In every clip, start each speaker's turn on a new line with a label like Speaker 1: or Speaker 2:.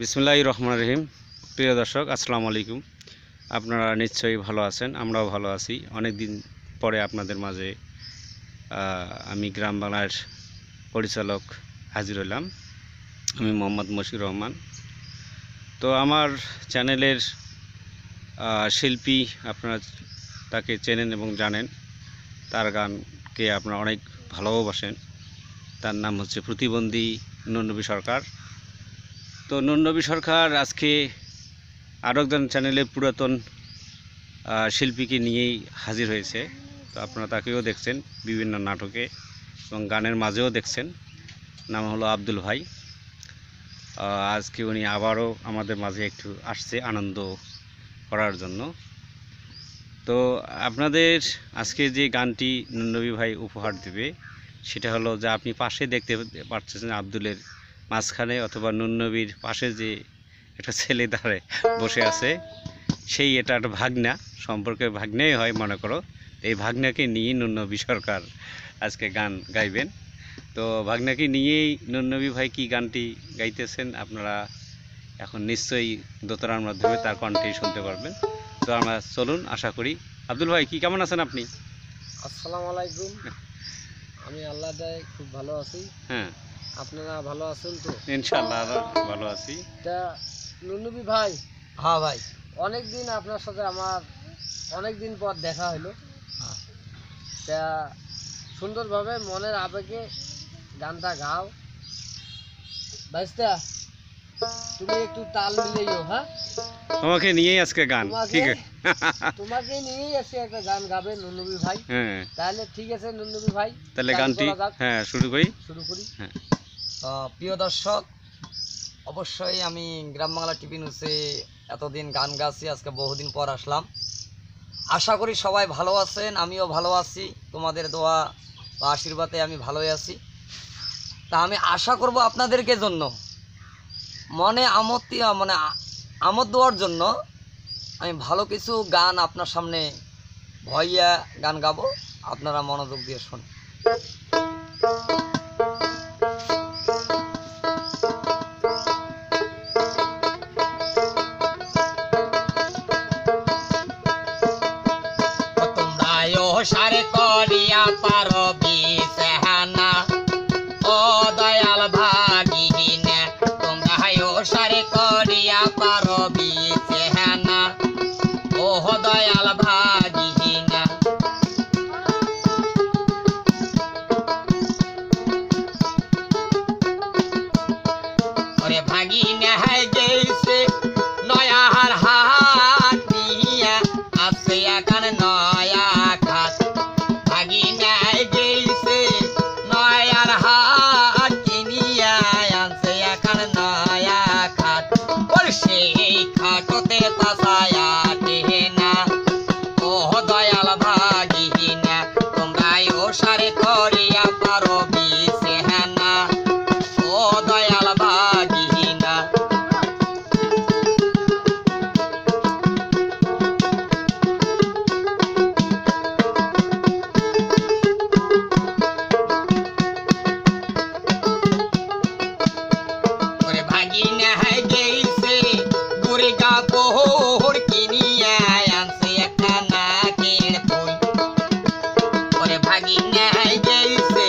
Speaker 1: বিসমিল্লাহির রহমানির রহিম। প্রিয় দর্শক, আসসালামু আলাইকুম। আপনারা নিশ্চয়ই ভালো আছেন, আমরাও ভালো আছি। অনেক দিন পরে আপনাদের মাঝে আমি গ্রাম বাংলার পরিচালক হাজির হলাম। আমি মোহাম্মদ মশিউর রহমান। তো আমার চ্যানেলের শিল্পী আপনারা তাকে চেনেন এবং জানেন, তার গানকে আপনারা অনেক ভালোবাসেন। তার নাম হচ্ছে প্রতিবন্ধী নুরনবী সরকার। তো নুরনবী সরকার আজকে আরও একজন চ্যানেলে পুরাতন শিল্পীকে নিয়েই হাজির হয়েছে। তো আপনারা তাকেও দেখছেন বিভিন্ন নাটকে এবং গানের মাঝেও দেখছেন। নাম হলো আব্দুল ভাই। আজকে উনি আবারও আমাদের মাঝে একটু আসছে আনন্দ করার জন্য। তো আপনাদের আজকে যে গানটি নুরনবী ভাই উপহার দেবে সেটা হলো যে আপনি পাশে দেখতে পাচ্ছেন আব্দুলের মাঝখানে অথবা নুরনবীর পাশে যে একটা ছেলে দাঁড়ে বসে আছে, সেই এটা একটা ভাগনা, সম্পর্কে ভাগনাই হয় মনে করো। এই ভাগনাকে নিয়ে নুরনবী সরকার আজকে গান গাইবেন। তো ভাগনাকে নিয়েই নুরনবী ভাই কি গানটি গাইতেছেন আপনারা এখন নিশ্চয়ই দোতরার মাধ্যমে তার কণ্ঠে শুনতে পারবেন। তো আমরা চলুন, আশা করি। আব্দুল ভাই, কি কেমন আছেন আপনি?
Speaker 2: আসসালামু আলাইকুম। আমি আল্লাহ দায় খুব ভালো আছি।
Speaker 1: হ্যাঁ,
Speaker 2: আপনারা ভালো আছেন তো?
Speaker 1: ইনশাআল্লাহ ভালো আছি।
Speaker 2: তা নুরনবী ভাই, হ্যাঁ ভাই, অনেক দিন আপনার সাথে আমার অনেক দিন পর দেখা হলো। তা সুন্দরভাবে মনের আবেগে গানটা গাও ভাইস্তা, তুমি একটু তাল মিলিয়েও। হ্যাঁ,
Speaker 1: তোমাকে নিয়েই আজকে গান, ঠিক আছে?
Speaker 2: তোমাকে নিয়েই আজকে একটা গান গাবে নুরনবী ভাই।
Speaker 1: হ্যাঁ,
Speaker 2: তাহলে ঠিক আছে নুরনবী ভাই,
Speaker 1: তাহলে গানটি শুরু করি। হ্যাঁ,
Speaker 2: প্রিয় দর্শক, অবশ্যই আমি গ্রাম বাংলা টিভি নিউজে এতদিন গান গাচ্ছি, আজকে বহুদিন পর আসলাম। আশা করি সবাই ভালো আছেন, আমিও ভালো আছি। তোমাদের দোয়া বা আশীর্বাদে আমি ভালোই আছি। তা আমি আশা করব আপনাদেরকে জন্য মনে আমোদ দেওয়ার জন্য আমি ভালো কিছু গান আপনার সামনে ভইয়া গান গাবো। আপনারা মনোযোগ দিয়ে শোনেন। সারে করিয়া পারো বিছানা, ও দয়াল ভাগিনা, তোমরা সারে করিয়া পারো বিছানা, ও দয়াল ভাগিনা। ওরে ভাগিনা হাই গেছে নয়ার হাত নিয়া, আছে এখন নয়া খাত। ভাগিনাই গেছে নয়ার হাত কিনিয়া, আনছে এখন নয়া খাত। ওর সেই খাটতে পাশায়া টেনা, ও দয়াল ভাগিনা, তোমরা ও সারে করিয়া পারো বিছানা, ও দয়াল ভাগিনা। ভাগিনা হাই গেছে দুর্গা পোহর কিনিয়া, আনছে একটা নাকের ফুল। ওরে ভাগিনা হাই গেছে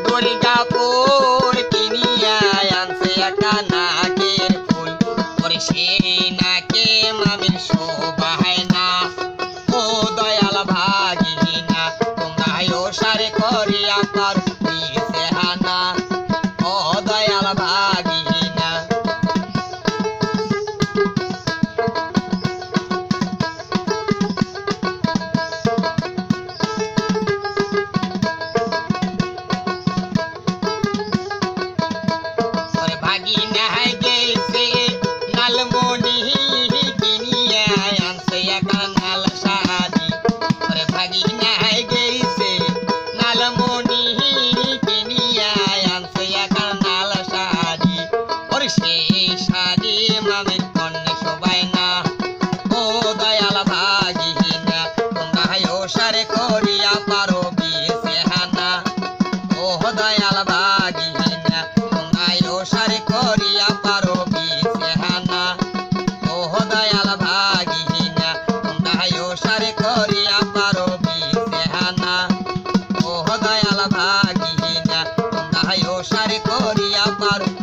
Speaker 2: দুর্গা পোহর কিনিয়া, আনছে একটা নাকের ফুল। ওরে সেই নাকে মামির শোভায় না, ও দয়াল ভাগিনা, তোমরা ও সারে করিয়া পার বিছানা, ও দয়াল ভাগিনা। ওরে ভাগিনা গেছে নালমণি কিনিয়া, আনছে একটা নাল শাড়ি। ওরে ভাগিনা গেছে নালমণি কিনিয়া, আনছে একটা নাল শাড়ি। ওরে সেই শাড়ি মামের কন্যা সবাই না, ও দয়াল ভাগিনা, তোমরা ও সারে করিয়া পারো বিছানা, ও দয়াল ভাগিনা, তোমরা ও সারে করিয়া পারো বিছানা। করিয়া পারো বিছেহানা ও দয়াল ভাগিনা তোমরা ওসারে করিয়া পারো